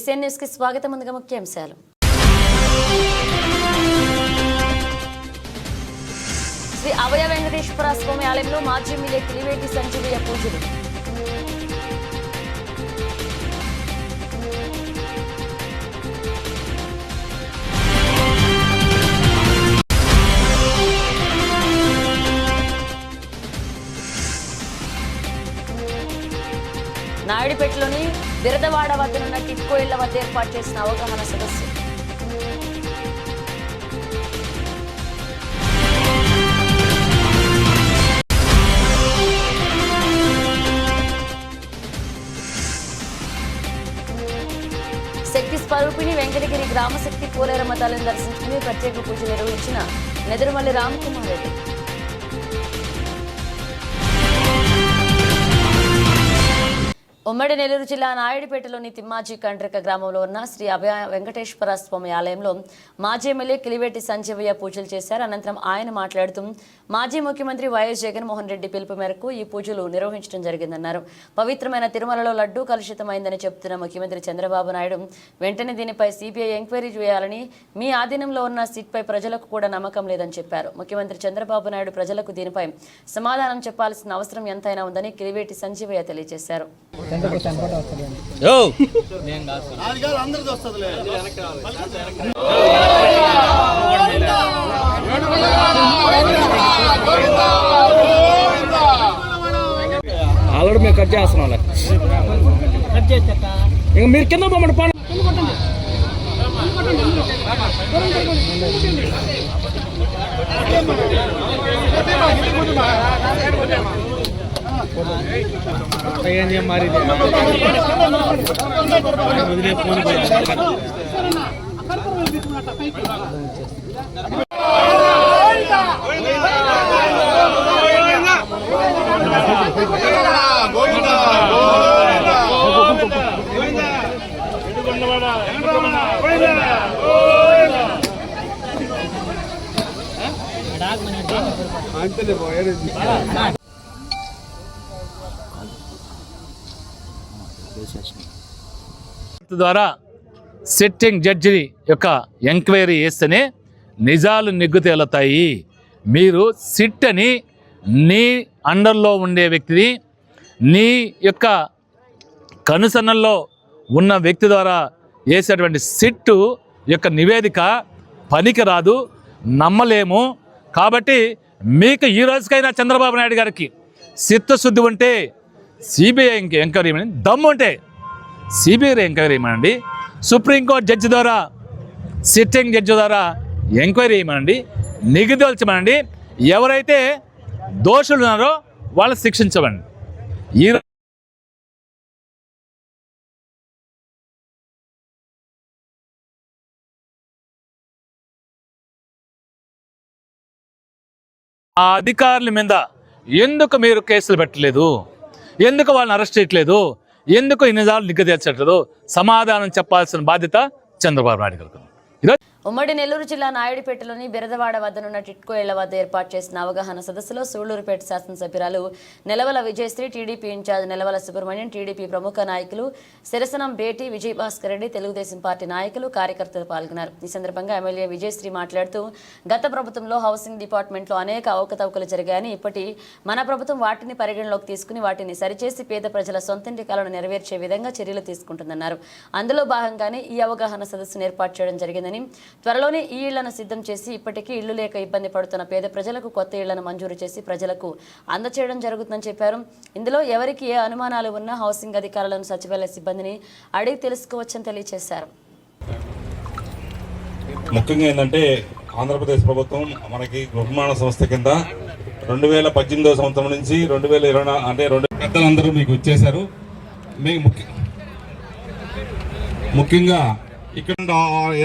BCN news కి స్వాగతం. ముందుగా ముఖ్యాంశాలు. శ్రీ అభయ వెంకటేశ్వర స్వామి ఆలయంలో మాజీ ఎమ్మెల్యే కిలివేటి సంజీవయ్య పూజలు. నాయుడుపేటలోని బిరదవాడ వద్దనున్న టిట్కో ఇళ్ల వద్ద ఏర్పాటు చేసిన అవగాహన సదస్సు. శక్తి స్వరూపిణి వెంకటగిరి గ్రామశక్తి పోలేరమ్మ తల్లిని దర్శించుకుని ప్రత్యేక పూజలు నిర్వహించిన నెదురుమల్లి రామకుమార్ రెడ్డి. ఉమ్మడి నెల్లూరు జిల్లా నాయుడుపేటలోని తిమ్మాజీ కండ్రిక గ్రామంలో ఉన్న శ్రీ అభయ వెంకటేశ్వర స్వామి ఆలయంలో మాజీ ఎమ్మెల్యే కిలివేటి సంజీవయ్య పూజలు చేశారు. అనంతరం ఆయన మాట్లాడుతూ మాజీ ముఖ్యమంత్రి వైఎస్ జగన్మోహన్ రెడ్డి పిలుపు మేరకు ఈ పూజలు నిర్వహించడం జరిగిందన్నారు. పవిత్రమైన తిరుమలలో లడ్డూ కలుషితమైందని చెబుతున్న ముఖ్యమంత్రి చంద్రబాబు నాయుడు వెంటనే దీనిపై సిబిఐ ఎంక్వైరీ చేయాలని, మీ ఆధీనంలో ఉన్న సిట్పై ప్రజలకు కూడా నమ్మకం లేదని చెప్పారు. ముఖ్యమంత్రి చంద్రబాబు నాయుడు ప్రజలకు దీనిపై సమాధానం చెప్పాల్సిన అవసరం ఎంతైనా ఉందని కిలివేటి సంజీవయ్య తెలియజేశారు. ఆల్రెడీ మేము కట్ చేస్తున్నాం. ఇంకా మీరు కింద పోమండి. పని ఏం మారి ద్వారా సిట్టింగ్ జడ్జి యొక్క ఎంక్వైరీ చేస్తేనే నిజాలు నిగ్గు తేలుతాయి. మీరు సిట్ అని నీ అండర్లో ఉండే వ్యక్తిని, నీ యొక్క కనుసన్నల్లో ఉన్న వ్యక్తి ద్వారా వేసేటువంటి సిట్టు యొక్క నివేదిక పనికి రాదు, నమ్మలేము. కాబట్టి మీకు ఈ రోజుకైనా చంద్రబాబు నాయుడు గారికి చిత్తశుద్ధి ఉంటే సిబిఐ ఎంక్వైరీ చేయమని, దమ్ము ఉంటే సిబిఐ ఎంక్వైరీ చేయమనండి. సుప్రీంకోర్టు జడ్జి ద్వారా, సిట్టింగ్ జడ్జి ద్వారా ఎంక్వైరీ చేయమనండి, నిగుదల్చమనండి. ఎవరైతే దోషులు ఉన్నారో వాళ్ళు శిక్షించమండి. ఈ ఆ అధికారుల మీద ఎందుకు మీరు కేసులు పెట్టలేదు, ఎందుకు వాళ్ళని అరెస్ట్ చేయట్లేదు, ఎందుకు ఈ నిజాలు నిగ్గదీర్చట్లేదు, సమాధానం చెప్పాల్సిన బాధ్యత చంద్రబాబు నాయుడు గారికి. ఉమ్మడి నెల్లూరు జిల్లా నాయుడుపేటలోని బిరదవాడ వద్దనున్న టిట్కో ఇళ్ల వద్ద ఏర్పాటు చేసిన అవగాహన సదస్సులో సూళ్లూరుపేట శాసనసభ్యురాలు నెలవల విజయశ్రీ, టీడీపీ ఇన్ఛార్జ్ నెలవల సుబ్రహ్మణ్యం, టీడీపీ ప్రముఖ నాయకులు సిరసనం బేటి, విజయభాస్కర్ రెడ్డి, తెలుగుదేశం పార్టీ నాయకులు, కార్యకర్తలు పాల్గొన్నారు. ఈ సందర్భంగా ఎమ్మెల్యే విజయశ్రీ మాట్లాడుతూ గత ప్రభుత్వంలో హౌసింగ్ డిపార్ట్మెంట్లో అనేక అవకతవకలు జరిగాయని, ఇప్పటి మన ప్రభుత్వం వాటిని పరిగణలోకి తీసుకుని వాటిని సరిచేసి పేద ప్రజల సొంతింటి కలను నెరవేర్చే విధంగా చర్యలు తీసుకుంటుందన్నారు. అందులో భాగంగానే ఈ అవగాహన సదస్సును ఏర్పాటు చేయడం జరిగిందని, త్వరలోనే ఈ ఇళ్లను సిద్ధం చేసి ఇప్పటికీ ఇళ్లు లేక ఇబ్బంది పడుతున్న పేద ప్రజలకు కొత్త ఇళ్లను మంజూరు చేసి ప్రజలకు అందచేయడం జరుగుతుందని చెప్పారు. ఇందులో ఎవరికి ఏ అనుమానాలు ఉన్నా హౌసింగ్ అధికారులను, సచివాలయ సిబ్బందిని అడిగి తెలుసుకోవచ్చని తెలియజేశారు. ముఖ్యంగా ఏంటంటే ఆంధ్రప్రదేశ్ ప్రభుత్వం మనకి గృహనిర్మాణ సంస్థ కింద 2018 సంవత్సరం నుంచి 2020 అంటే పెద్దలందరూ మీకు ఇచ్చేశారు. మీకు ముఖ్యంగా ఇక్కడ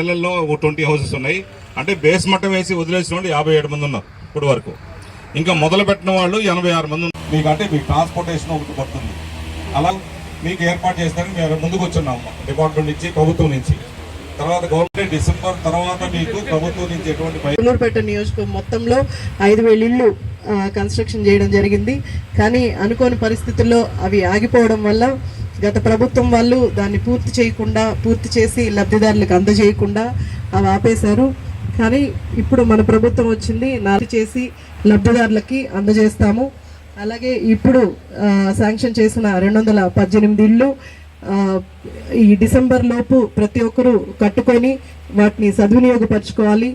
ఏళ్లలో 20 హౌసెస్ ఉన్నాయి. అంటే బేస్ మట్టం వేసి వదిలేసిన వాళ్ళు 57 మంది ఉన్నారు ఇప్పుడు వరకు. ఇంకా మొదలు పెట్టిన వాళ్ళు 86 మంది ఉన్నారు. మీకు అంటే మీకు ట్రాన్స్పోర్టేషన్ ఒకటి పడుతుంది. అలా మీకు ఏర్పాటు చేస్తారని మేము ముందుకు వచ్చున్నాము డిపార్ట్మెంట్ నుంచి, ప్రభుత్వం నుంచి. తర్వాత గవర్నమెంట్ డిసెంబర్ తర్వాత మీకు ప్రభుత్వం నుంచి ఎటువంటి సూళ్లూరుపేట నియోజకవర్గం మొత్తంలో 5000 ఇళ్ళు కన్స్ట్రక్షన్ చేయడం జరిగింది. కానీ అనుకోని పరిస్థితుల్లో అవి ఆగిపోవడం వల్ల గత ప్రభుత్వం వాళ్ళు దాన్ని పూర్తి చేసి లబ్ధిదారులకు అందజేయకుండా అవి ఆపేశారు. కానీ ఇప్పుడు మన ప్రభుత్వం వచ్చింది, నాలుగు చేసి లబ్ధిదారులకి అందజేస్తాము. అలాగే ఇప్పుడు శాంక్షన్ చేసిన 218 ఇళ్ళు ఈ డిసెంబర్ లోపు ప్రతి ఒక్కరూ కట్టుకొని వాటిని సద్వినియోగపరచుకోవాలి.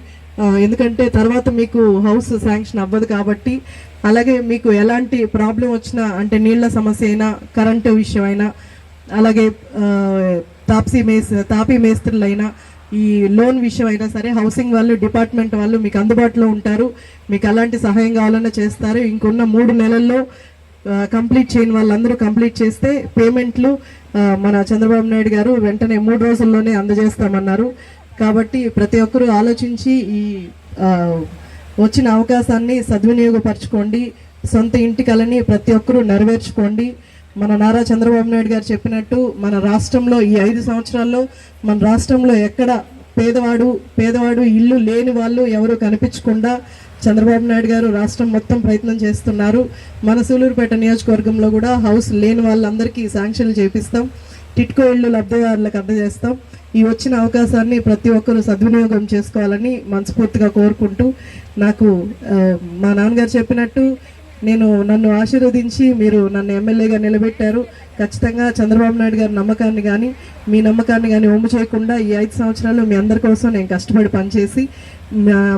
ఎందుకంటే తర్వాత మీకు హౌస్ శాంక్షన్ అవ్వదు కాబట్టి. అలాగే మీకు ఎలాంటి ప్రాబ్లం వచ్చినా, అంటే నీళ్ల సమస్య అయినా, కరెంటు విషయం అయినా, అలాగే తాపీ మేస్త్రులైనా, ఈ లోన్ విషయం అయినా సరే హౌసింగ్ వాళ్ళు, డిపార్ట్మెంట్ వాళ్ళు మీకు అందుబాటులో ఉంటారు. మీకు అలాంటి సహాయం కావాలన్నా చేస్తారు. ఇంకొన్న 3 నెలల్లో కంప్లీట్ చేయని వాళ్ళందరూ కంప్లీట్ చేస్తే పేమెంట్లు మన చంద్రబాబు నాయుడు గారు వెంటనే 3 రోజుల్లోనే అందజేస్తామన్నారు. కాబట్టి ప్రతి ఒక్కరూ ఆలోచించి ఈ వచ్చిన అవకాశాన్ని సద్వినియోగపరచుకోండి. సొంత ఇంటి కలని ప్రతి ఒక్కరూ నెరవేర్చుకోండి. మన నారా చంద్రబాబు నాయుడు గారు చెప్పినట్టు మన రాష్ట్రంలో ఈ 5 సంవత్సరాల్లో మన రాష్ట్రంలో ఎక్కడ పేదవాడు ఇల్లు లేని వాళ్ళు ఎవరు కనిపించకుండా చంద్రబాబు నాయుడు గారు రాష్ట్రం మొత్తం ప్రయత్నం చేస్తున్నారు. మన సూలూరుపేట నియోజకవర్గంలో కూడా హౌస్ లేని వాళ్ళందరికీ శాంక్షన్లు చేపిస్తాం. టిట్కో ఇళ్ళు లబ్ధిదారులకు అందజేస్తాం. ఈ వచ్చిన అవకాశాన్ని ప్రతి ఒక్కరూ సద్వినియోగం చేసుకోవాలని మనస్ఫూర్తిగా కోరుకుంటూ, నాకు మా నాన్నగారు చెప్పినట్టు నన్ను ఆశీర్వదించి మీరు నన్ను ఎమ్మెల్యేగా నిలబెట్టారు. ఖచ్చితంగా చంద్రబాబు నాయుడు గారి నమ్మకాన్ని కానీ మీ నమ్మకాన్ని కానీ ఒమ్ము చేయకుండా ఈ 5 సంవత్సరాలు మీ అందరి కోసం నేను కష్టపడి పనిచేసి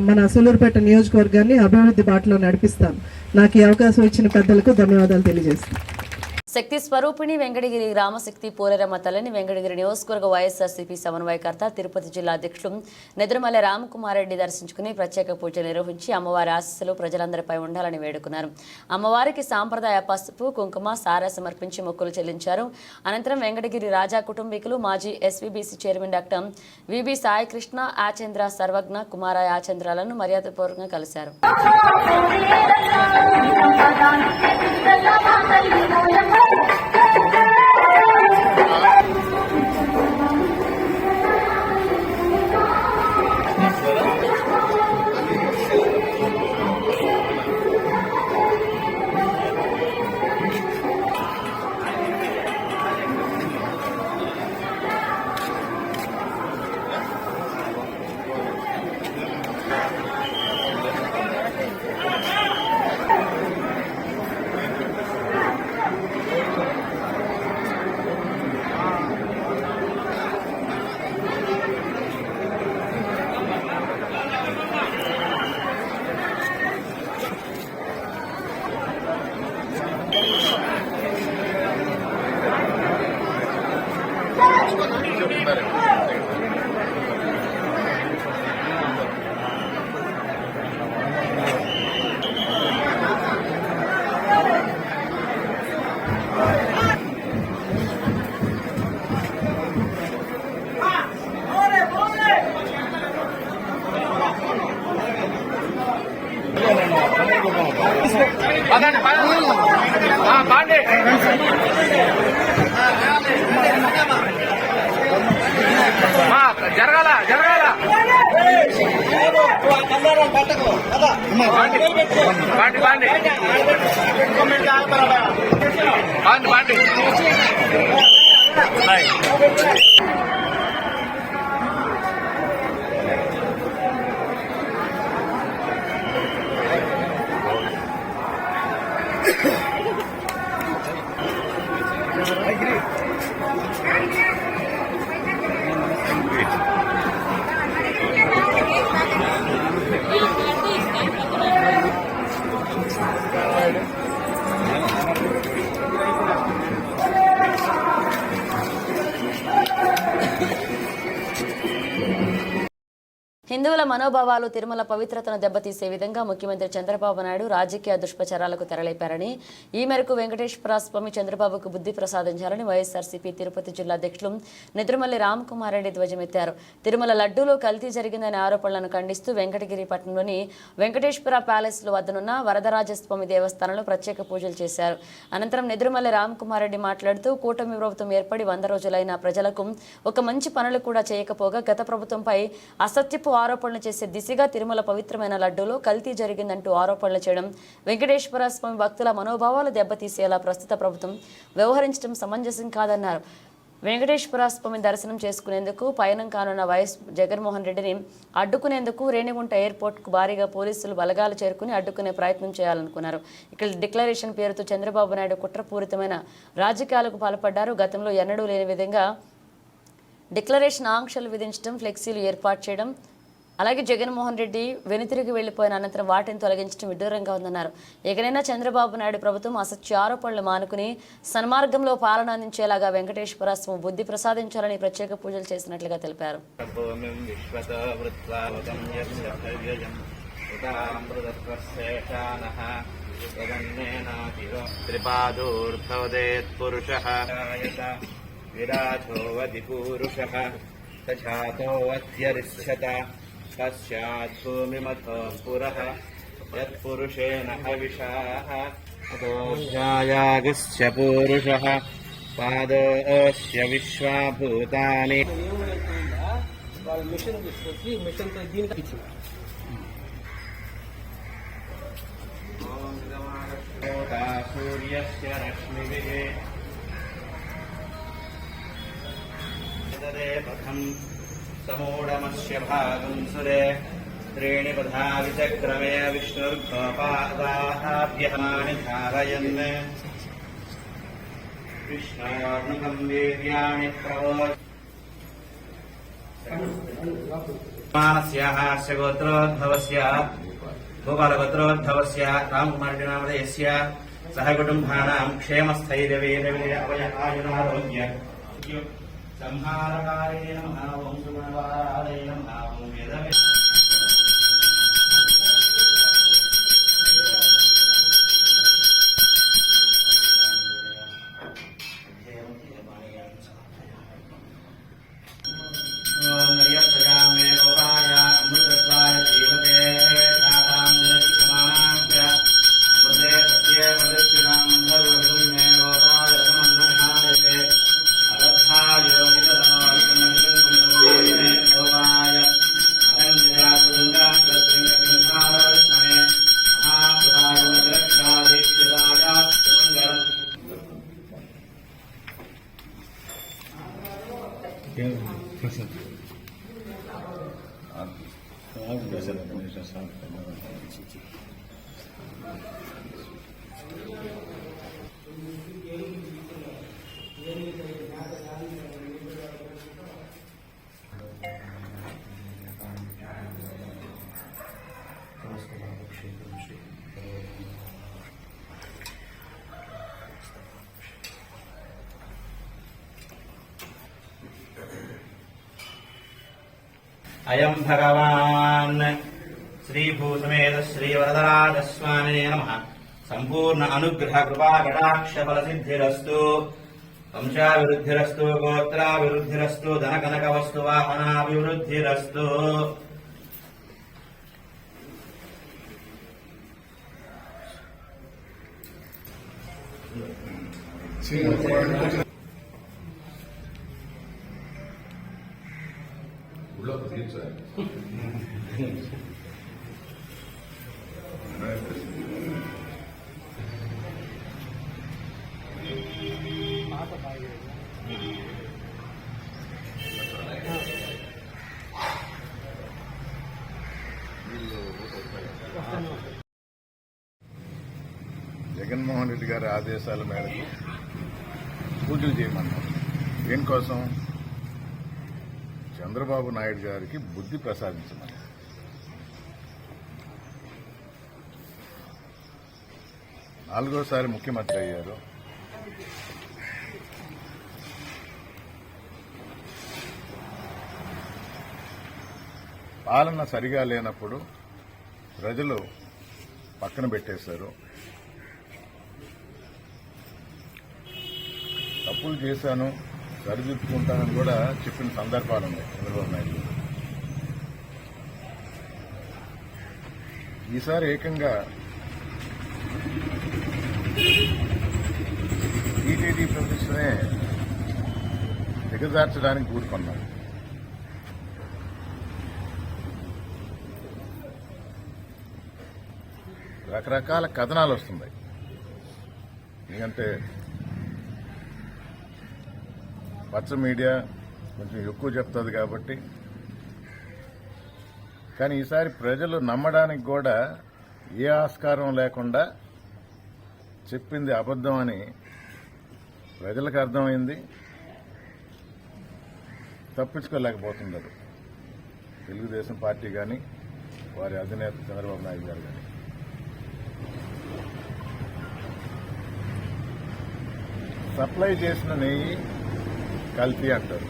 మన సూలూరుపేట నియోజకవర్గాన్ని అభివృద్ధి బాటలో నడిపిస్తాను. నాకు ఈ అవకాశం ఇచ్చిన పెద్దలకు ధన్యవాదాలు తెలియజేస్తాను. శక్తి స్వరూపిణి వెంకటగిరి గ్రామశక్తి పోలేరమ్మ తల్లిని వెంకటగిరి నియోజకవర్గ వైఎస్ఆర్సీపీ సమన్వయకర్త తిరుపతి జిల్లా అధ్యక్షులు నెదురుమల్లె రామకుమారెడ్డి దర్శించుకుని ప్రత్యేక పూజలు నిర్వహించి అమ్మవారి ఆశీస్సులు ప్రజలందరిపై ఉండాలని వేడుకున్నారు. అమ్మవారికి సాంప్రదాయ పసుపు కుంకుమ సారా సమర్పించి మొక్కులు చెల్లించారు. అనంతరం వెంకటగిరి రాజా కుటుంబీకులు మాజీ SVBC chairman doctor VB Saikrishna, Achandra Sarvagna Kumara ఆచంద్రాలను మర్యాదపూర్వకంగా కలిశారు. జరగాల హిందువుల మనోభావాలు తిరుమల పవిత్రతను దెబ్బతీసే విధంగా ముఖ్యమంత్రి చంద్రబాబు నాయుడు రాజకీయ దుష్ప్రచారాలకు తెరలేపారని, ఈ మేరకు వెంకటేశ్వర స్వామి చంద్రబాబుకు బుద్ధి ప్రసాదించాలని వైఎస్ఆర్సీపీ తిరుపతి జిల్లా అధ్యక్షులు నెదురుమల్లి రామకుమారెడ్డి ధ్వజమెత్తారు. తిరుమల లడ్డూలో కల్తీ జరిగిందనే ఆరోపణలను ఖండిస్తూ వెంకటగిరి పట్టణంలోని వెంకటేశ్వర ప్యాలెస్లో వద్దనున్న వరదరాజస్వామి దేవస్థానంలో ప్రత్యేక పూజలు చేశారు. అనంతరం నెదురుమల్లి రామకుమారెడ్డి మాట్లాడుతూ, కూటమి ప్రభుత్వం ఏర్పడి 100 రోజులైన ప్రజలకు ఒక మంచి పనులు కూడా చేయకపోగా గత ప్రభుత్వంపై అసత్యపు ఆరోపణలు ఆరోపణలు చేసే దిశగా తిరుమల పవిత్రమైన లడ్డూలో కల్తీ జరిగిందంటూ ఆరోపణలు చేయడం వెంకటేశ్వర స్వామి భక్తుల మనోభావాలు దెబ్బతీసేలా ప్రస్తుత ప్రభుత్వం వ్యవహరించడం సమంజసం కాదన్నారు. వెంకటేశ్వర స్వామి దర్శనం చేసుకునేందుకు పయనం కానున్న వైఎస్ జగన్మోహన్ రెడ్డిని అడ్డుకునేందుకు రేణిగుంట ఎయిర్పోర్ట్కు భారీగా పోలీసులు బలగాలు చేరుకుని అడ్డుకునే ప్రయత్నం చేయాలనుకున్నారు. ఇక్కడ డిక్లరేషన్ పేరుతో చంద్రబాబు నాయుడు కుట్రపూరితమైన రాజకీయాలకు పాల్పడ్డారు. గతంలో ఎన్నడూ లేని విధంగా డిక్లరేషన్ ఆంక్షలు విధించడం, ఫ్లెక్సీలు ఏర్పాటు చేయడం, అలాగే జగన్మోహన్ రెడ్డి వెనుతిరిగి వెళ్లిపోయిన అనంతరం వాటిని తొలగించడం విడ్డూరంగా ఉందన్నారు. ఎక్కడైనా చంద్రబాబు నాయుడు ప్రభుత్వం అసత్య ఆరోపణలు మానుకుని సన్మార్గంలో పాలన అందించేలాగా వెంకటేశ్వర స్వామి బుద్ధి ప్రసాదించాలని ప్రత్యేక పూజలు చేసినట్లుగా తెలిపారు. पश्चात् भूमिमथो पुरः यत्पुरुषेण हविषाः अतोऽध्यायागस्य पूरुषः पादोऽस्य विश्वाभूतानि सूर्यस्य रश्मिभिः पथम् समूढमस्य भागं सुरे त्रीणि पथा विचक्रमे विष्णुर्गोपादाभ्यमानि धारयन् विष्णोर्मुखं वीर्याणि प्रवोमानस्याः गोत्रोद्भवस्य गोपालगोत्रोद्भवस्य रामकुमारनामधेयस्य सह कुटुम्बानां क्षेमस्थैर्यवीर्यविजयायुरारोग्य संहारकारे नमः ओं सुगुणवाराय नमः ओं वेदवे ओं नर्यप्रजामे गोपाय अमृतत्वाय जीवते दातां जगत्समानाच्च अमृते सत्ये वदस्यतां धर्मविदुन्मे गोपाय समन्नहायते अदर्थायो अयं भगवान् श्रीभूसमेत श्रीवरदराजस्वामिने नमः। संपूर्ण अनुग्रह कृपा कटाक्ष फल सिद्धिरस्तु, वंशाभिवृद्धिरस्तु, गोत्राभिवृद्धिरस्तु, धनकनक वस्तु वाहनाभिवृद्धिरस्तु। జగన్మోహన్ రెడ్డి గారి ఆదేశాల మేరకు పూజలు చేయమన్నారు. దేనికోసం? చంద్రబాబు నాయుడు గారికి బుద్ధి ప్రసాదించమని. నాలుగోసారి ముఖ్యమంత్రి అయ్యారు. పాలన సరిగా లేనప్పుడు ప్రజలు పక్కన పెట్టేశారు. తప్పులు చేశాను, సరిదిద్దుకుంటానని కూడా చెప్పిన సందర్భాలు ఉన్నాయి చంద్రబాబు నాయుడు. ఈసారి ఏకంగా టీటీడీ ప్రతిష్టనే దిగజార్చడానికి కూరుకున్నారు. రకరకాల కథనాలు వస్తున్నాయి. ఎందుకంటే పచ్చ మీడియా కొంచెం ఎక్కువ చెప్తుంది కాబట్టి. కానీ ఈసారి ప్రజలు నమ్మడానికి కూడా ఏ ఆస్కారం లేకుండా చెప్పింది అబద్ధం అని ప్రజలకు అర్థమైంది. తప్పించుకోలేకపోతున్నారు తెలుగుదేశం పార్టీ కానీ వారి అధినేత చంద్రబాబు నాయుడు గారు కానీ. సప్లై చేసిన నెయ్యి కల్తీ అంటారు.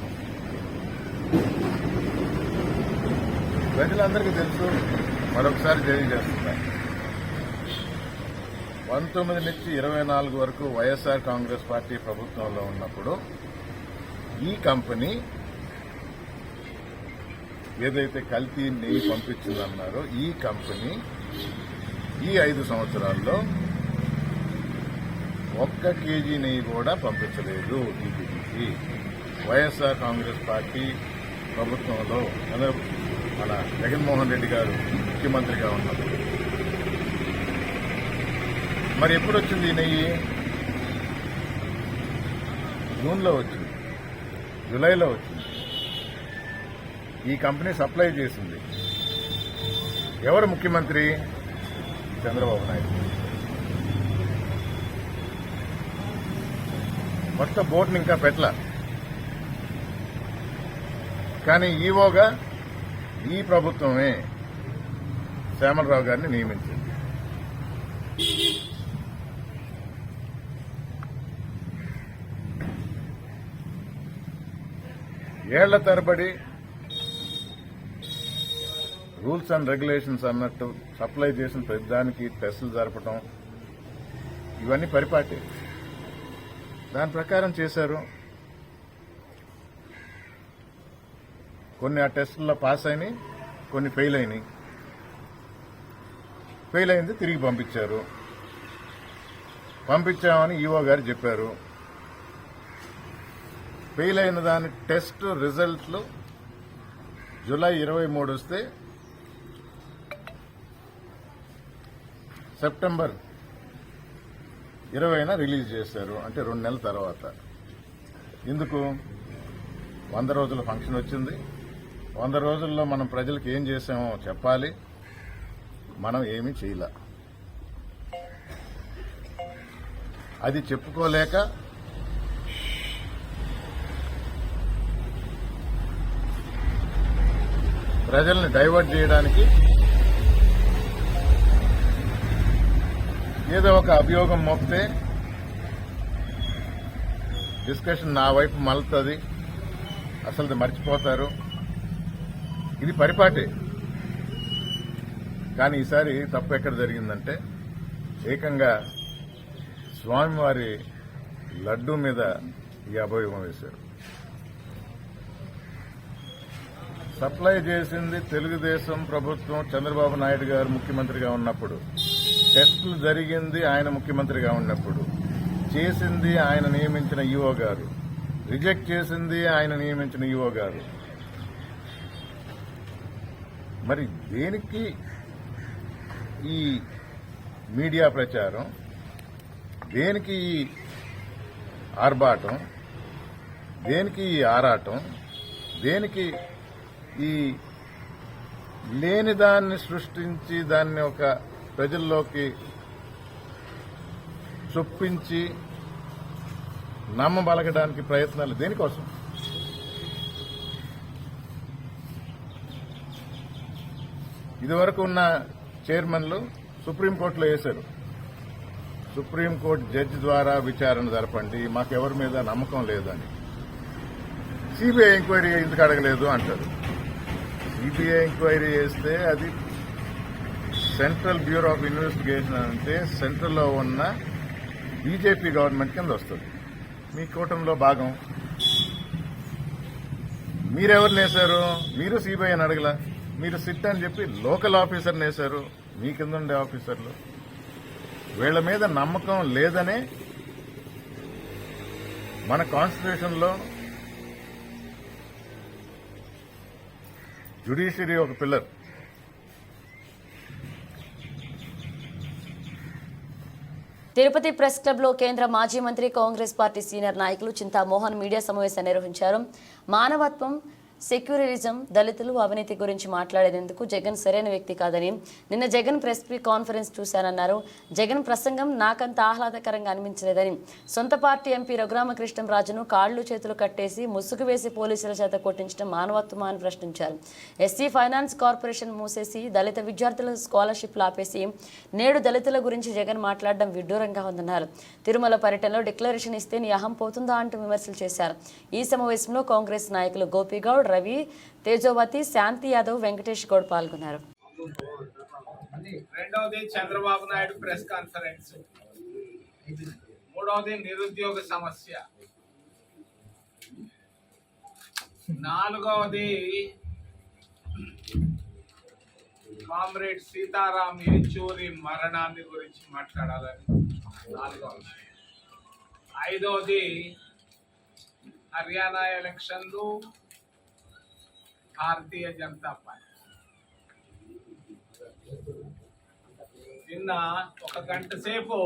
ప్రజలందరికీ తెలుసు. మరొకసారి తెలియజేస్తున్నారు, 19 నుంచి 24 వరకు వైఎస్ఆర్ కాంగ్రెస్ పార్టీ ప్రభుత్వంలో ఉన్నప్పుడు ఈ కంపెనీ ఏదైతే కల్తీ నెయ్యి పంపించిందన్నారో ఈ కంపెనీ ఈ 5 సంవత్సరాల్లో 1 కేజీ నెయ్యి కూడా పంపించలేదు టీటీడీకి. వైఎస్ఆర్ కాంగ్రెస్ పార్టీ ప్రభుత్వంలో మన జగన్మోహన్ రెడ్డి గారు ముఖ్యమంత్రిగా ఉన్నప్పుడు. మరి ఎప్పుడు వచ్చింది ఈ నెయ్యి? జూన్లో వచ్చింది, జూలైలో వచ్చింది. ఈ కంపెనీ సప్లై చేసింది. ఎవరు ముఖ్యమంత్రి? చంద్రబాబు నాయుడు. మొత్తం బోర్డుని ఇంకా పెట్టలా. కానీ ఈవోగా ఈ ప్రభుత్వమే శ్యామలరావు గారిని నియమించింది. ఏళ్ల తరబడి రూల్స్ అండ్ రెగ్యులేషన్స్ అన్నట్టు సప్లై చేసిన ప్రతిదానికి టెస్టులు జరపడం ఇవన్నీ పరిపాటి. దాని ప్రకారం చేశారు. కొన్ని ఆ టెస్టుల్లో పాస్ అయినాయి, కొన్ని ఫెయిల్ అయినాయి. ఫెయిల్ అయింది తిరిగి పంపించారు. పంపించామని ఈవో గారు చెప్పారు. ఫెయిల్ అయిన దాని టెస్ట్ రిజల్ట్లు జూలై 23 వస్తే సెప్టెంబర్ 20న రిలీజ్ చేశారు. అంటే 2 నెలల తర్వాత. ఇందుకు 100 రోజుల ఫంక్షన్ వచ్చింది. 100 రోజుల్లో మనం ప్రజలకు ఏం చేశామో చెప్పాలి. మనం ఏమీ చేయలే. అది చెప్పుకోలేక ప్రజల్ని డైవర్ట్ చేయడానికి ఏదో ఒక అభియోగం మోపితే డిస్కషన్ నా వైపు మలుతుంది. అసలు మర్చిపోతారు. ఇది పరిపాటి. కానీ ఈసారి తప్పు ఎక్కడ జరిగిందంటే ఏకంగా స్వామివారి లడ్డూ మీద ఈ అభియోగం వేశారు. సప్లై చేసింది తెలుగుదేశం ప్రభుత్వం చంద్రబాబు నాయుడు గారు ముఖ్యమంత్రిగా ఉన్నప్పుడు. టెస్టులు జరిగింది ఆయన ముఖ్యమంత్రిగా ఉన్నప్పుడు. చేసింది ఆయన నియమించిన ఈవో గారు. రిజెక్ట్ చేసింది ఆయన నియమించిన ఈవో గారు. మరి దేనికి ఈ మీడియా ప్రచారం? దేనికి ఈ ఆర్భాటం? దేనికి ఈ ఆరాటం? దేనికి ఈ లేని దాన్ని సృష్టించి దాన్ని ఒక ప్రజల్లోకి చొప్పించి నమ్మబలగడానికి ప్రయత్నాలు దేనికోసం? ఇదివరకు ఉన్న చైర్మన్లు సుప్రీంకోర్టులో వేశారు. సుప్రీంకోర్టు జడ్జి ద్వారా విచారణ జరపండి, మాకెవరి మీద నమ్మకం లేదని. సిబిఐ ఎంక్వైరీ ఎందుకు అడగలేదు అంటారు. సిబిఐ ఎంక్వైరీ చేస్తే అది సెంట్రల్ బ్యూరో ఆఫ్ ఇన్వెస్టిగేషన్ అంటే సెంట్రల్లో ఉన్న బీజేపీ గవర్నమెంట్ కింద వస్తుంది. మీ కూటమిలో భాగం. మీరెవరిని వేశారు? మీరు సిబిఐని అడగల. మీరు సిట్ అని చెప్పి లోకల్ ఆఫీసర్ని వేశారు. మీ కింద ఉండే ఆఫీసర్లు. వీళ్ల మీద నమ్మకం లేదనే మన కాన్స్టిట్యూషన్లో జ్యుడిషియరీ ఒక పిల్లర్. తిరుపతి ప్రెస్ క్లబ్లో కేంద్ర మాజీ మంత్రి కాంగ్రెస్ పార్టీ సీనియర్ నాయకులు చింతా మోహన్ మీడియా సమావేశం నిర్వహించారు. మానవత్వం, సెక్యులరిజం, దళితులు, అవినీతి గురించి మాట్లాడేందుకు జగన్ సరైన వ్యక్తి కాదని నిన్న జగన్ ప్రెస్ కాన్ఫరెన్స్ చూశానన్నారు. జగన్ ప్రసంగం నాకంత ఆహ్లాదకరంగా అనిపించలేదని, సొంత పార్టీ ఎంపీ రఘురామకృష్ణంరాజును కాళ్లు చేతులు కట్టేసి ముసుగు వేసి పోలీసుల చేత కొట్టించడం మానవత్వమా అని ప్రశ్నించారు. ఎస్సీ ఫైనాన్స్ కార్పొరేషన్ మూసేసి దళిత విద్యార్థుల స్కాలర్షిప్లు ఆపేసి నేడు దళితుల గురించి జగన్ మాట్లాడడం విడ్డూరంగా ఉందన్నారు. తిరుమల పర్యటనలో డిక్లరేషన్ ఇస్తే నీ అహం పోతుందా అంటూ విమర్శలు చేశారు. ఈ సమావేశంలో కాంగ్రెస్ నాయకులు గోపిగౌడ్, రవి, తేజోవతి, శాంతి యాదవ్, వెంకటేష్ గౌడ్ పాల్గొన్నారు. రెండవది చంద్రబాబు నాయుడు ప్రెస్ కాన్ఫరెన్స్, మూడవది నిరుద్యోగ సమస్య, నాలుగవది కామ్రేడ్ సీతారాం యేచూరి మరణాన్ని గురించి మాట్లాడాలని నాలుగవది, ఐదవది హర్యానా ఎలక్షన్లు, భారతీయ జనతా పార్టీ. నిన్న ఒక గంట సేపు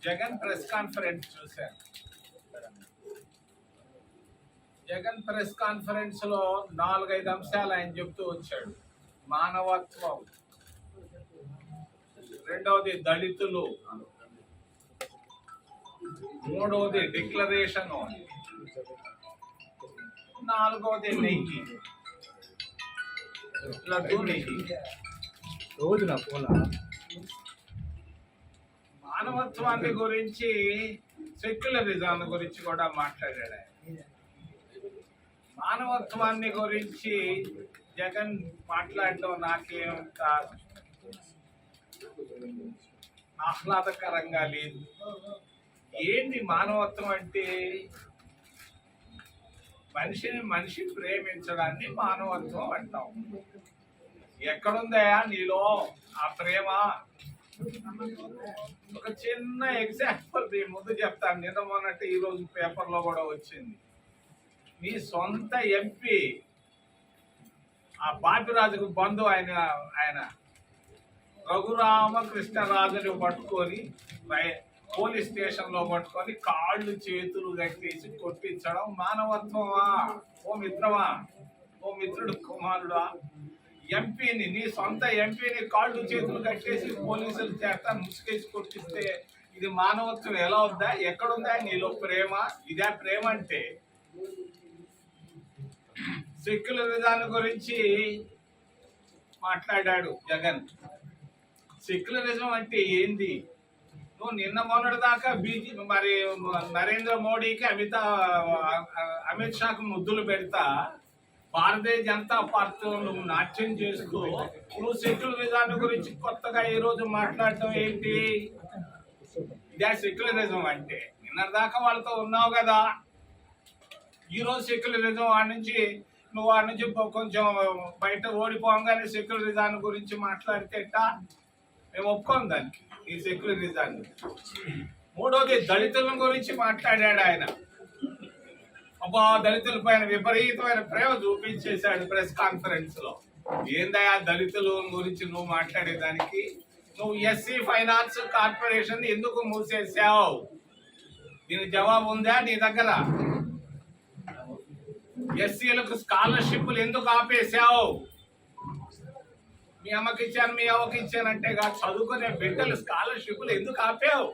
జగన్ ప్రెస్ కాన్ఫరెన్స్ చూశారు. జగన్ ప్రెస్ కాన్ఫరెన్స్ లో 4-5 అంశాలు ఆయన చెప్తూ వచ్చాడు. మానవత్వం, రెండవది దళితులు, మూడవది డిక్లరేషన్, నాలుగవది నెయ్యి, లడ్డు నెయ్యి. మానవత్వాన్ని గురించి, సెక్యులరిజం గురించి కూడా మాట్లాడాడు. మానవత్వాన్ని గురించి జగన్ మాట్లాడడం నాకేమంత ఆహ్లాదకరంగా లేదు. ఏంటి మానవత్వం అంటే? మనిషి ప్రేమించడాన్ని మానవత్వం అంటాం. ఎక్కడుందయా నీలో ఆ ప్రేమ? ఒక చిన్న ఎగ్జాంపుల్ ముందు చెప్తాను. నిన్న మొన్నట్టు ఈరోజు పేపర్లో కూడా వచ్చింది. మీ సొంత ఎంపీ ఆ బాపిరాజుకు బంధు ఆయన రఘురామకృష్ణరాజుని పట్టుకొని పోలీస్ స్టేషన్ లో పట్టుకొని కాళ్ళు చేతులు కట్టేసి కొట్టించడం మానవత్వమా? ఓ మిత్రమా, ఓ మిత్రుడు కుమారుడా, ఎంపీని, నీ సొంత ఎంపీని కాళ్ళు చేతులు కట్టేసి పోలీసుల చేత ముసుకేసి కొట్టిస్తే ఇది మానవత్వం ఎలా ఉందా? ఎక్కడుందా నీలో ప్రేమ? ఇదే ప్రేమ అంటే? సెక్యులరిజాన్ని గురించి మాట్లాడాడు జగన్. సెక్యులరిజం అంటే ఏంది? నువ్వు నిన్న మొన్నటి దాకా మరి నరేంద్ర మోడీకి అమిత్ షాకు ముద్దులు పెడతా భారతీయ జనతా పార్టీ నువ్వు నాట్యం చేస్తూ నువ్వు సెక్యులరిజాన్ని గురించి కొత్తగా ఈ రోజు మాట్లాడటం ఏంటి? ఇదే సెక్యులరిజం అంటే? నిన్న దాకా వాళ్ళతో ఉన్నావు కదా, ఈ రోజు సెక్యులరిజం వాడి నుంచి కొంచెం బయట ఓడిపోగానే సెక్యులరిజాన్ని గురించి మాట్లాడితే మేము ఒప్పుకోం దానికి, ఈ సెక్యులరిజాన్ని. మూడోది దళితుల గురించి మాట్లాడాడు ఆయన. అబ్బా, దళితుల పైన విపరీతమైన ప్రేమ చూపించేశాడు ప్రెస్ కాన్ఫరెన్స్ లో. ఏందయ్యా దళితుల గురించి నువ్వు మాట్లాడేదానికి? నువ్వు ఎస్సీ ఫైనాన్స్ కార్పొరేషన్ ఎందుకు మూసేసావు? దీని జవాబు ఉందా నీ దగ్గర? ఎస్సీలకు స్కాలర్షిప్లు ఎందుకు ఆపేశావు? మీ అమ్మకి ఇచ్చాను, మీ అవ్వకి ఇచ్చానంటే చదువుకునే బిడ్డలు స్కాలర్షిప్లు ఎందుకు ఆపావు?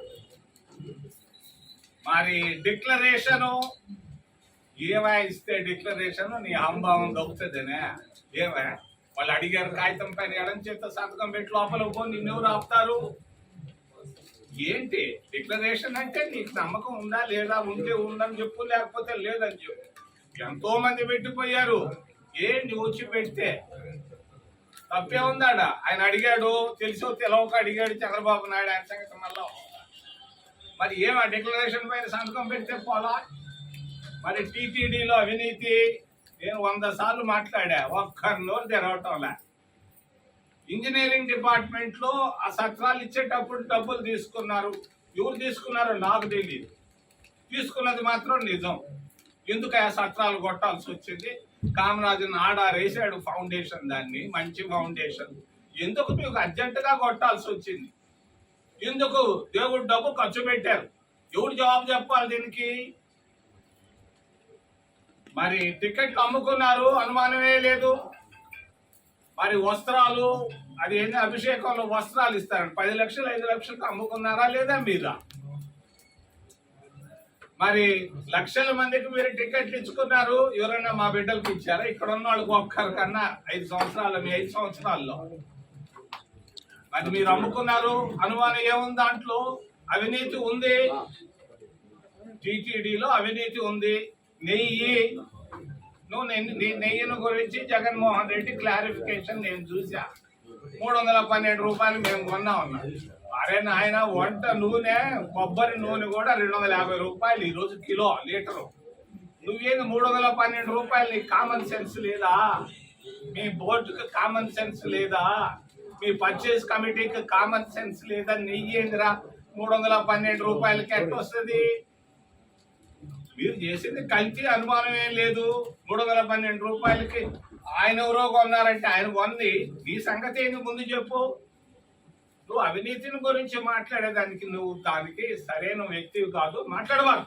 మరి డిక్లరేషను ఏమా ఇస్తే డిక్లరేషన్ నీ అహంభావం దొరుకుతుందనే? ఏమా వాళ్ళు అడిగారు కాగితం పైన ఎడం చేత సంతకం పెట్టి లోపల పో, నిన్నెవరు ఆపుతారు? ఏంటి డిక్లరేషన్ అంటే? నీకు నమ్మకం ఉందా లేదా? ఉంటే ఉందని చెప్పు, లేకపోతే లేదని చెప్పు. ఎంతో మంది పెట్టిపోయారు. ఏంటి వచ్చి పెడితే తప్పే ఉందాడ? ఆయన అడిగాడు, తెలిసో తెలవక అడిగాడు చంద్రబాబు నాయుడు, ఆయన సంగతి మళ్ళా. మరి ఏమా డిక్లరేషన్ పైన సంతకం పెడితే పోలా? మరి టీటీడీలో అవినీతి నేను 100 సార్లు మాట్లాడా, ఒక్కరి నోరు తెరవటంలా. ఇంజనీరింగ్ డిపార్ట్మెంట్ లో ఆ సత్రాలు ఇచ్చేటప్పుడు డబ్బులు తీసుకున్నారు. ఎవరు తీసుకున్నారో నాకు తెలియదు, తీసుకున్నది మాత్రం నిజం. ఎందుకు ఆ సత్రాలు కొట్టాల్సి వచ్చింది? కామరాజును ఆడారేసాడు ఫౌండేషన్, దాన్ని మంచి ఫౌండేషన్. ఎందుకు మీకు అర్జెంటుగా కొట్టాల్సి వచ్చింది? ఎందుకు దేవుడు డబ్బు ఖర్చు పెట్టారు? ఎవడు జవాబు చెప్పాలి దీనికి? మరి టికెట్లు అమ్ముకున్నారు, అనుమానమే లేదు. మరి వస్త్రాలు, అది ఏంటి, అభిషేకంలో వస్త్రాలు ఇస్తారండి, 10 లక్షలు 5 లక్షలకు అమ్ముకున్నారా లేదా మీరా? మరి లక్షల మందికి మీరు టికెట్లు ఇచ్చుకున్నారు, ఎవరైనా మా బిడ్డలకు ఇచ్చారా? ఇక్కడ ఉన్న వాళ్ళకి ఒక్కరికన్నా 5 సంవత్సరాలు, మీ 5 సంవత్సరాల్లో మరి మీరు అమ్ముకున్నారు, అనుమానం ఏముంది? దాంట్లో అవినీతి ఉంది, టీటీడీలో అవినీతి ఉంది. నెయ్యిని గురించి జగన్మోహన్ రెడ్డి క్లారిఫికేషన్ నేను చూసా. 312 రూపాయలు మేము కొన్నా ఉన్నాం. అరే నాయన, వంట నూనె, కొబ్బరి నూనె కూడా 250 రూపాయలు ఈరోజు కిలో, లీటరు. నువ్వేంది 312 రూపాయలు? నీకు కామన్ సెన్స్ లేదా? మీ బోర్డుకి కామన్ సెన్స్ లేదా? మీ పర్చేస్ కమిటీకి కామన్ సెన్స్ లేదా? నెయ్యి ఏందిరా 312 రూపాయలకి ఎట్లా వస్తుంది? మీరు చేసింది కల్తీ, అనుమానం ఏం లేదు. 312 రూపాయలకి ఆయన ఎవరో కొన్నారంటే ఆయన కొంది, ఈ సంగతి ఏంది ముందు చెప్పు. నువ్వు అవినీతిని గురించి మాట్లాడేదానికి నువ్వు దానికి సరైన వ్యక్తివి కాదు, మాట్లాడవాలి.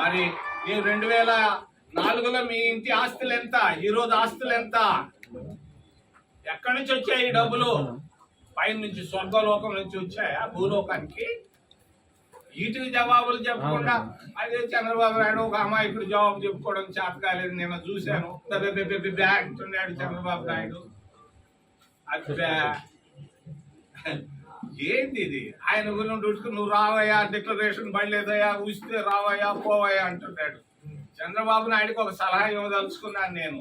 మరి ನೀವು 2004లో మీ ఇంటి ఆస్తులు ఎంత, ఈరోజు ఆస్తులు ఎంత? ఎక్కడి నుంచి వచ్చాయి ఈ డబ్బులు? పైన నుంచి, స్వర్గలోకం నుంచి వచ్చాయా భూలోకానికి? వీటికి జవాబులు చెప్పకుండా అదే చంద్రబాబు నాయుడు ఒక అమాయకుడు జవాబు చెప్పుకోవడం చేత కాలేదు. నేను చూశాను, అంటున్నాడు చంద్రబాబు నాయుడు. ఏంటి ఇది? ఆయన గురించి నువ్వు రావయ్యా, డిక్లరేషన్ పడలేదయ్యా, ఊస్తే రావయ్యా, పోవయ్యా అంటున్నాడు. చంద్రబాబు నాయుడుకి ఒక సలహా ఇవ్వదలుచుకున్నాను నేను.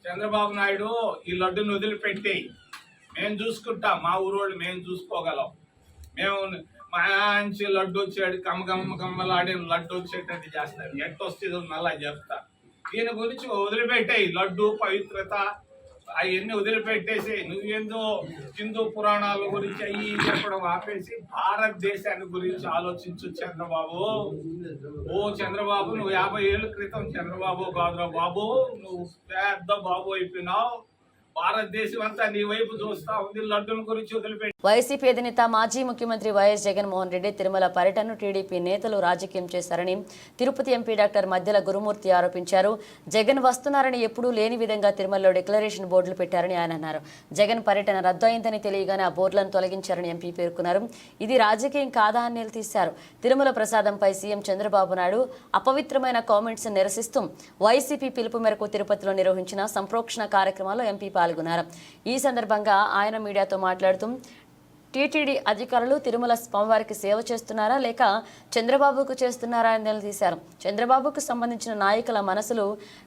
చంద్రబాబు నాయుడు, ఈ లడ్డును వదిలిపెట్టి మేము చూసుకుంటాం, మా ఊరోళ్ళు మేము చూసుకోగలం. మేము మంచి లడ్డు వచ్చాడు, కమ్మలాడిన లడ్డు వచ్చేటట్టు చేస్తాను. ఎట్టొస్తుంది మళ్ళా చెప్తా. దీని గురించి వదిలిపెట్టాయి, లడ్డు పవిత్రత అవన్నీ వదిలిపెట్టేసి నువ్వేందో హిందూ పురాణాల గురించి అయ్యి చెప్పడం ఆపేసి భారతదేశాన్ని గురించి ఆలోచించు చంద్రబాబు. ఓ చంద్రబాబు, నువ్వు 50 ఏళ్ళ క్రితం చంద్రబాబు కాదురా బాబు, నువ్వు పెద్ద బాబు అయిపోయినావు. భారతదేశం అంతా నీ వైపు చూస్తా ఉంది. లడ్డుల గురించి వదిలిపెట్టి. వైసీపీ అధినేత మాజీ ముఖ్యమంత్రి వైఎస్ జగన్మోహన్ రెడ్డి తిరుమల పర్యటనను టీడీపీ నేతలు రాజకీయం చేశారని తిరుపతి ఎంపీ డాక్టర్ మద్దెల గురుమూర్తి ఆరోపించారు. జగన్ వస్తున్నారని ఎప్పుడూ లేని విధంగా తిరుమలలో డిక్లరేషన్ బోర్డులు పెట్టారని ఆయన అన్నారు. జగన్ పర్యటన రద్దు అయిందని తెలియగానే ఆ బోర్డులను తొలగించారని ఎంపీ పేర్కొన్నారు. ఇది రాజకీయం కాదా అని నిలదీశారు. తిరుమల ప్రసాదంపై సీఎం చంద్రబాబు నాయుడు అపవిత్రమైన కామెంట్స్ నిరసిస్తూ వైసీపీ పిలుపు మేరకు తిరుపతిలో నిర్వహించిన సంప్రోక్షణ కార్యక్రమాల్లో ఎంపీ పాల్గొన్నారు. ఈ సందర్భంగా ఆయన మీడియాతో మాట్లాడుతూ టీటీడీ అధికారులు తిరుమల స్వామివారికి సేవ చేస్తున్నారా లేక చంద్రబాబుకు చేస్తున్నారా అని నిలదీశారు. చంద్రబాబుకు సంబంధించిన నాయకుల మనసులు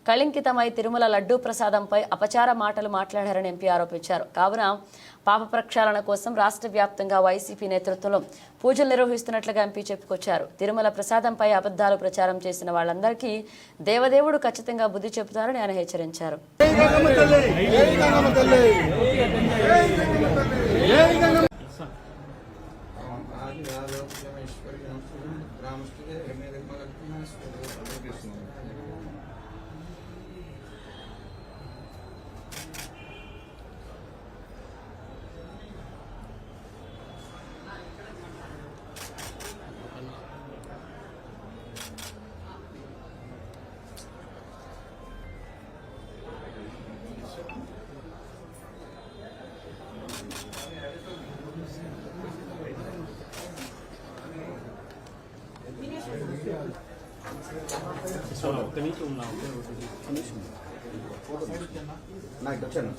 కళంకితమై తిరుమల లడ్డూ ప్రసాదంపై అపచార మాటలు మాట్లాడారని ఎంపీ ఆరోపించారు. కావున పాప ప్రక్షాళన కోసం రాష్ట్ర వ్యాప్తంగా వైసీపీ నేతృత్వంలో పూజలు నిర్వహిస్తున్నట్లుగా ఎంపీ చెప్పుకొచ్చారు. తిరుమల ప్రసాదంపై అబద్ధాలు ప్రచారం చేసిన వాళ్ళందరికీ దేవదేవుడు ఖచ్చితంగా బుద్ధి చెబుతారని ఆయన హెచ్చరించారు. నాకు వచ్చాను.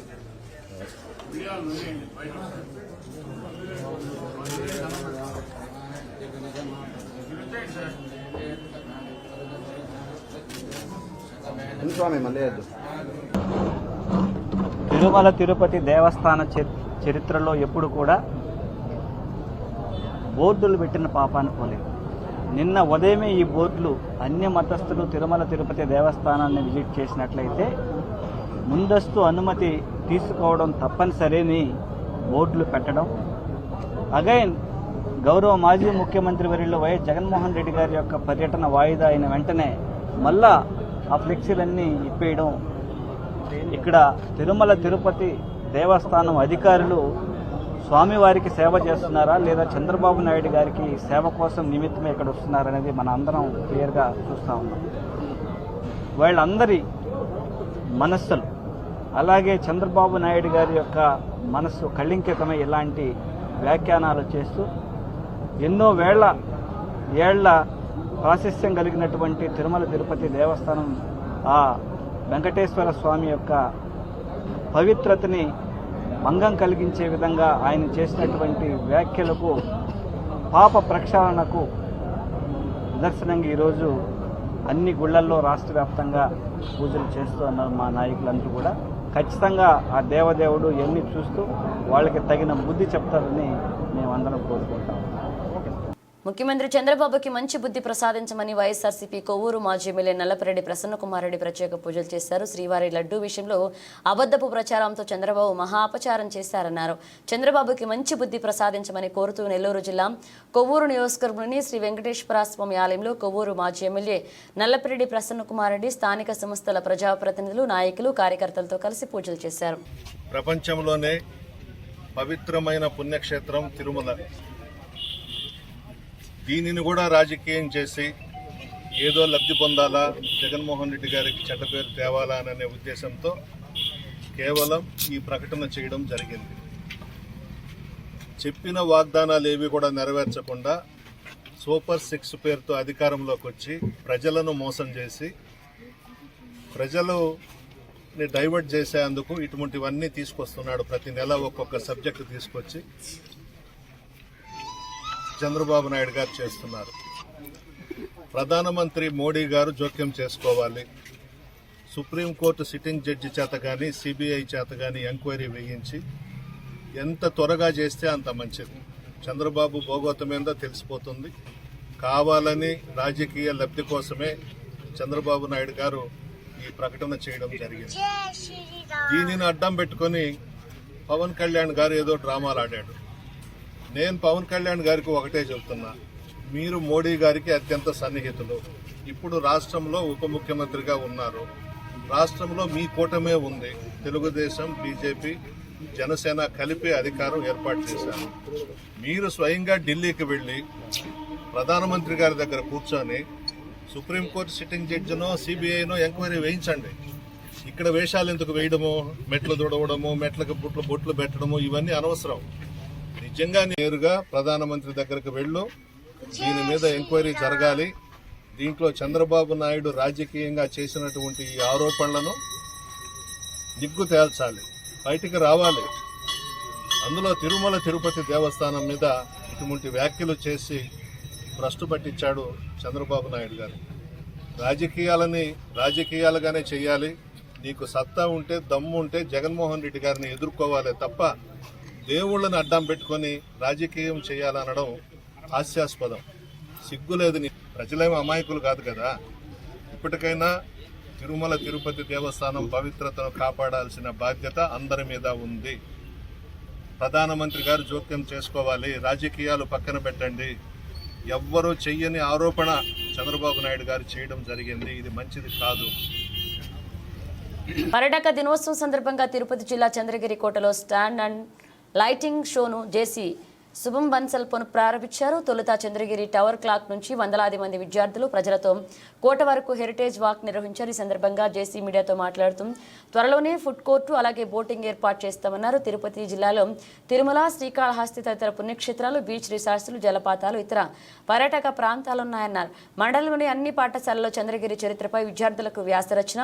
స్వామి మళ్ళీ తిరుమల తిరుపతి దేవస్థాన చరిత్రలో ఎప్పుడు కూడా బోర్డులు పెట్టిన పాపాన్ని పోలేదు. నిన్న ఉదయమే ఈ బోర్డులు అన్ని మతస్థులు తిరుమల తిరుపతి దేవస్థానాన్ని విజిట్ చేసినట్లయితే ముందస్తు అనుమతి తీసుకోవడం తప్పనిసరిని బోర్డులు పెట్టడం. అగైన్ గౌరవ మాజీ ముఖ్యమంత్రి వర్యులు వైఎస్ జగన్మోహన్ రెడ్డి గారి యొక్క పర్యటన వాయిదా అయిన వెంటనే మళ్ళా ఆ ఫ్లెక్సీలన్నీ ఇప్పేయడం. ఇక్కడ తిరుమల తిరుపతి దేవస్థానం అధికారులు స్వామివారికి సేవ చేస్తున్నారా లేదా చంద్రబాబు నాయుడు గారికి సేవ కోసం నిమిత్తమే ఇక్కడ వస్తున్నారనేది మన అందరం క్లియర్గా చూస్తూ ఉన్నాం. వాళ్ళందరి మనస్సులు అలాగే చంద్రబాబు నాయుడు గారి యొక్క మనస్సు కళింకితమై ఇలాంటి వ్యాఖ్యానాలు చేస్తూ ఎన్నో ఏళ్ల ప్రాశస్త్యం కలిగినటువంటి తిరుమల తిరుపతి దేవస్థానం ఆ వెంకటేశ్వర స్వామి యొక్క పవిత్రతని భంగం కలిగించే విధంగా ఆయన చేసినటువంటి వ్యాఖ్యలకు పాప ప్రక్షాళనకు నిదర్శనంగా ఈరోజు అన్ని గుళ్లల్లో రాష్ట్ర వ్యాప్తంగా పూజలు చేస్తూ ఉన్నారు మా నాయకులందరూ కూడా. ఖచ్చితంగా ఆ దేవదేవుడు ఎన్ని చూస్తూ వాళ్ళకి తగిన బుద్ధి చెప్తారని మేమందరం కోరుకుంటాం. ముఖ్యమంత్రి చంద్రబాబుకి మంచి బుద్ధి ప్రసాదించమని వైఎస్ఆర్సీపీ కొవ్వూరు మాజీ ఎమ్మెల్యే నల్లపరెడ్డి ప్రసన్నకుమార్ రెడ్డి ప్రత్యేక పూజలు చేశారు. శ్రీవారి లడ్డూ విషయంలో అబద్ధపు ప్రచారంతో చంద్రబాబు మహా అపచారం చేశారన్నారు. చంద్రబాబుకి మంచి బుద్ధి ప్రసాదించమని కోరుతూ నెల్లూరు జిల్లా కొవ్వూరు నియోజకవర్గంలోని శ్రీ వెంకటేశ్వర స్వామి ఆలయంలో కొవ్వూరు మాజీ ఎమ్మెల్యే నల్లపరెడ్డి ప్రసన్నకుమార్ రెడ్డి స్థానిక సంస్థల ప్రజాప్రతినిధులు, నాయకులు, కార్యకర్తలతో కలిసి పూజలు చేశారు. ప్రపంచంలోనే పవిత్రమైన పుణ్యక్షేత్రం తిరుమల. దీనిని కూడా రాజకీయం చేసి ఏదో లబ్ధి పొందాలా, జగన్మోహన్ రెడ్డి గారికి చెడ్డ పేరు తేవాలా అనే ఉద్దేశంతో కేవలం ఈ ప్రకటన చేయడం జరిగింది. చెప్పిన వాగ్దానాలు ఏవి కూడా నెరవేర్చకుండా సూపర్ 6 పేరుతో అధికారంలోకి వచ్చి ప్రజలను మోసం చేసి ప్రజలని డైవర్ట్ చేసేందుకు ఇటువంటివన్నీ తీసుకొస్తున్నాడు. ప్రతి నెల ఒక్కొక్క సబ్జెక్టు తీసుకొచ్చి చంద్రబాబు నాయుడు గారు చేస్తున్నారు. ప్రధానమంత్రి మోడీ గారు జోక్యం చేసుకోవాలి. సుప్రీంకోర్టు సిట్టింగ్ జడ్జి చేత కానీ సిబిఐ చేత కానీ ఎంక్వైరీ వేయించి ఎంత త్వరగా చేస్తే అంత మంచిది. చంద్రబాబు భోగోతం ఏందో తెలిసిపోతుంది. కావాలని రాజకీయ లబ్ధి కోసమే చంద్రబాబు నాయుడు గారు ఈ ప్రకటన చేయడం జరిగింది. దీనిని అడ్డం పెట్టుకొని పవన్ కళ్యాణ్ గారు ఏదో డ్రామాలు ఆడాడు. నేను పవన్ కళ్యాణ్ గారికి ఒకటే చెబుతున్నా, మీరు మోడీ గారికి అత్యంత సన్నిహితులు. ఇప్పుడు రాష్ట్రంలో ఉప ముఖ్యమంత్రిగా ఉన్నారు. రాష్ట్రంలో మీ కూటమే ఉంది. తెలుగుదేశం, బీజేపీ, జనసేన కలిపి అధికారం ఏర్పాటు చేశారు. మీరు స్వయంగా ఢిల్లీకి వెళ్లి ప్రధానమంత్రి గారి దగ్గర కూర్చొని సుప్రీంకోర్టు సిట్టింగ్ జడ్జినో సిబిఐనో ఎంక్వైరీ వేయించండి. ఇక్కడ వేషాలు ఎందుకు వేయడము, మెట్లు దుడవడము, మెట్లకు బొట్లు పెట్టడము, ఇవన్నీ అనవసరం. నిజంగా నేరుగా ప్రధానమంత్రి దగ్గరకు వెళ్ళు, దీని మీద ఎంక్వైరీ జరగాలి. దీంట్లో చంద్రబాబు నాయుడు రాజకీయంగా చేసినటువంటి ఈ ఆరోపణలను నిగ్గు తేల్చాలి, బయటికి రావాలి. అందులో తిరుమల తిరుపతి దేవస్థానం మీద ఇటువంటి వ్యాఖ్యలు చేసి భ్రష్టు పట్టించాడు చంద్రబాబు నాయుడు గారు. రాజకీయాలని రాజకీయాలుగానే చేయాలి. నీకు సత్తా ఉంటే, దమ్ము ఉంటే జగన్మోహన్ రెడ్డి గారిని ఎదుర్కోవాలి తప్ప దేవుళ్ళని అడ్డం పెట్టుకొని రాజకీయం చేయాలనడం హాస్యాస్పదం. సిగ్గులేదు. ప్రజలేమో అమాయకులు కాదు కదా. ఇప్పటికైనా తిరుమల తిరుపతి దేవస్థానం పవిత్రతను కాపాడాల్సిన బాధ్యత అందరి మీద ఉంది. ప్రధానమంత్రి గారు జోక్యం చేసుకోవాలి. రాజకీయాలు పక్కన పెట్టండి. ఎవ్వరూ చెయ్యని ఆరోపణ చంద్రబాబు నాయుడు గారు చేయడం జరిగింది. ఇది మంచిది కాదు. పర్యాటక దినోత్సవం సందర్భంగా తిరుపతి జిల్లా చంద్రగిరి కోటలో స్టాండ్ అండ్ లైటింగ్ షోను జేసీ శుభం బన్సల్ ప్రారంభించారు. తొలుత చంద్రగిరి టవర్ క్లాక్ నుంచి వందలాది మంది విద్యార్థులు ప్రజలతో కోట వరకు హెరిటేజ్ వాక్ నిర్వహించారు. ఈ సందర్భంగా జేసీ మీడియాతో మాట్లాడుతూ త్వరలోనే ఫుడ్ కోర్టు అలాగే బోటింగ్ ఏర్పాటు చేస్తామన్నారు. తిరుపతి జిల్లాలో తిరుమల, శ్రీకాళహస్తి తదితర పుణ్యక్షేత్రాలు, బీచ్ రిసార్ట్స్లు, జలపాతాలు, ఇతర పర్యాటక ప్రాంతాలున్నాయన్నారు. మండలంలోని అన్ని పాఠశాలల్లో చంద్రగిరి చరిత్రపై విద్యార్థులకు వ్యాసరచన,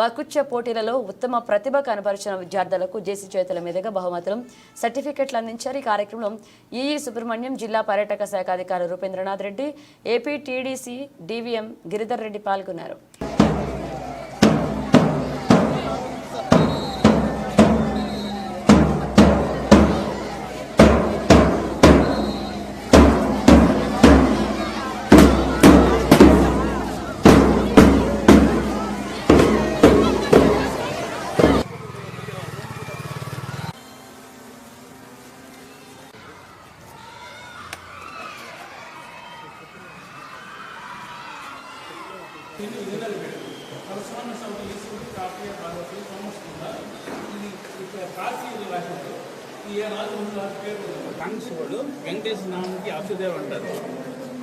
వాకుత్య పోటీలలో ఉత్తమ ప్రతిభ కనబరిచిన విద్యార్థులకు జేసీ చేతుల మీదుగా బహుమతులు, సర్టిఫికెట్లు అందించారు. ఈ కార్యక్రమంలో ఈఈ సుబ్రహ్మణ్యం, జిల్లా పర్యాటక శాఖ అధికారి రూపేంద్రనాథ్ Reddy, AP TDC DVM Giridhar Reddy పాల్గొన్నారు. కాంగ్రెస్ వాళ్ళు వెంకటేశ్వర నామంకి అక్షదేవ్ అంటారు,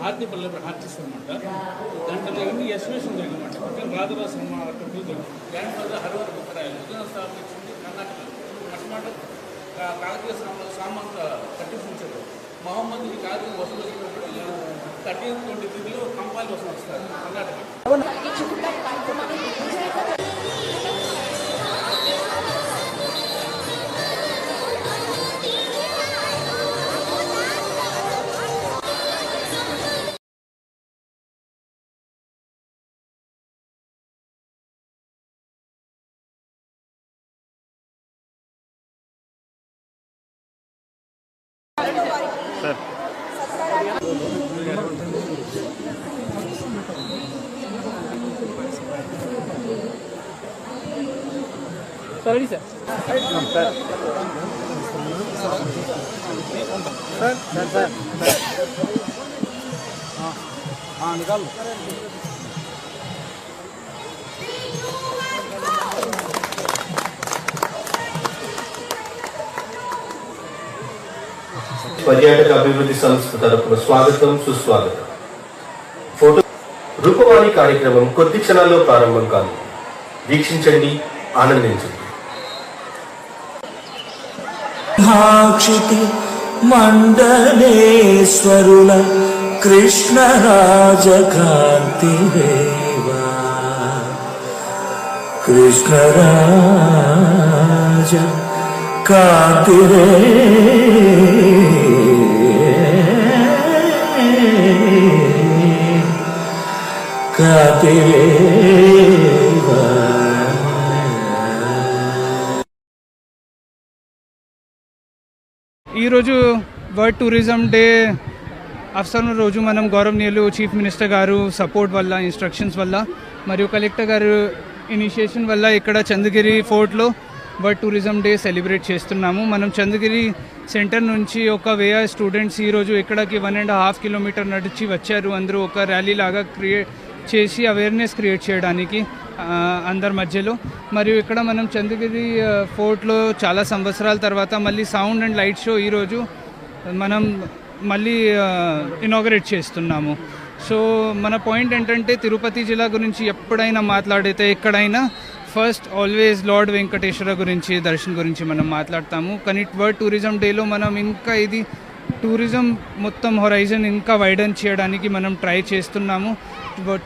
హార్తి పల్లె ఆర్టిస్ట్ అనమాట. దాంట్లో ఇవన్నీ ఎస్టిమేషన్ జరిగిందన్నమాట. పక్కన రాధరాజ సినిమా గ్రాండ్ ఫాదర్ హరివర్ బుక్కరాయలు ఉద్యోగం స్థాపించింది కర్ణాటక. మొట్టమొదటి కాకతీయ సామంత కట్టించారు. మహమ్మద్కి కాకతీయ వసూలు 1323లో కంపాలి వసూలు వస్తారు కర్ణాటక. సరే సార్. నికాలు. పర్యాటక అభివృద్ధి సంస్థ తరపున స్వాగతం, సుస్వాగతం. ఫోటో రూపవాణి కార్యక్రమం కొద్ది క్షణాల్లో ప్రారంభం కాదు. వీక్షించండి, ఆనందించండి. మండలేశ్వరుల కృష్ణరాజకాంతి దేవా, కృష్ణరాజ కాంతి ఈరోజు వరల్డ్ టూరిజం డే అవసరం రోజు మనం గౌరవనీయులు చీఫ్ మినిస్టర్ గారు సపోర్ట్ వల్ల, ఇన్స్ట్రక్షన్స్ వల్ల మరియు కలెక్టర్ గారు ఇనిషియేషన్ వల్ల ఇక్కడ చంద్రగిరి ఫోర్ట్లో వరల్డ్ టూరిజం డే సెలబ్రేట్ చేస్తున్నాము. మనం చంద్రగిరి సెంటర్ నుంచి ఒక 1000 స్టూడెంట్స్ ఈరోజు ఇక్కడికి 1.5 కిలోమీటర్ నడిచి వచ్చారు. అందరూ ఒక ర్యాలీ లాగా క్రియేట్ చేసి అవేర్నెస్ క్రియేట్ చేయడానికి అందరి మధ్యలో. మరియు ఇక్కడ మనం చంద్రగిరి ఫోర్ట్లో చాలా సంవత్సరాల తర్వాత మళ్ళీ సౌండ్ అండ్ లైట్ షో ఈరోజు మనం మళ్ళీ ఇనాగరేట్ చేస్తున్నాము. సో మన పాయింట్ ఏంటంటే తిరుపతి జిల్లా గురించి ఎప్పుడైనా మాట్లాడితే ఎక్కడైనా ఫస్ట్ ఆల్వేస్ లార్డ్ వెంకటేశ్వర గురించి, దర్శన్ గురించి మనం మాట్లాడతాము. కానీ వరల్డ్ టూరిజం డేలో మనం ఇంకా ఇది టూరిజం మొత్తం హొరైజన్ ఇంకా వైడన్ చేయడానికి మనం ట్రై చేస్తున్నాము.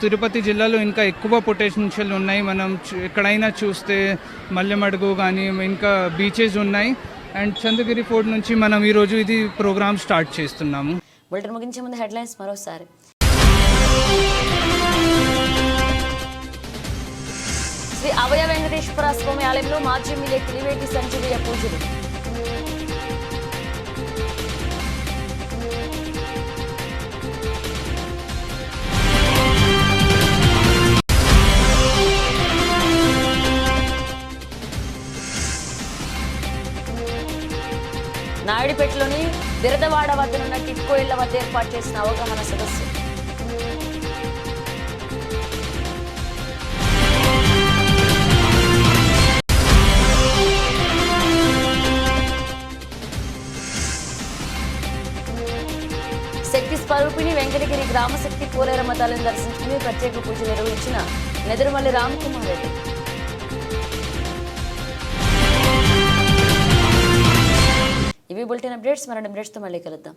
తిరుపతి జిల్లాలో ఇంకా ఎక్కువ పొటెన్షియల్ ఉన్నాయి. మనం ఎక్కడైనా చూస్తే మల్లెమడుగు కానీ ఇంకా బీచెస్ ఉన్నాయి. అండ్ చంద్రగిరి ఫోర్ట్ నుంచి మనం ఈరోజు ఇది ప్రోగ్రామ్ స్టార్ట్ చేస్తున్నాము. బులెటిన్ ముగించే ముందు హెడ్లైన్స్ మరోసారి. శ్రీ అభయ వెంకటేశ్వర స్వామి ఆలయంలో మాజీ ఎమ్మెల్యే కిలివేటి సంజీవయ్య పూజలు. నాయుడుపేటలోని బిరదవాడ వద్దనున్న టిట్కో ఇళ్ల వద్ద ఏర్పాటు చేసిన అవగాహన సదస్సు. శక్తి స్వరూపిణి వెంకటగిరి గ్రామశక్తి పోలేరమ్మ తల్లిని దర్శించుకుని ప్రత్యేక పూజలు నిర్వహించిన నెదురుమల్లి రామకుమార్ రెడ్డి. ఇవి బులెటిన్ అప్డేట్స్. మరణ అప్డేట్స్తో మళ్ళీ కలుద్దాం.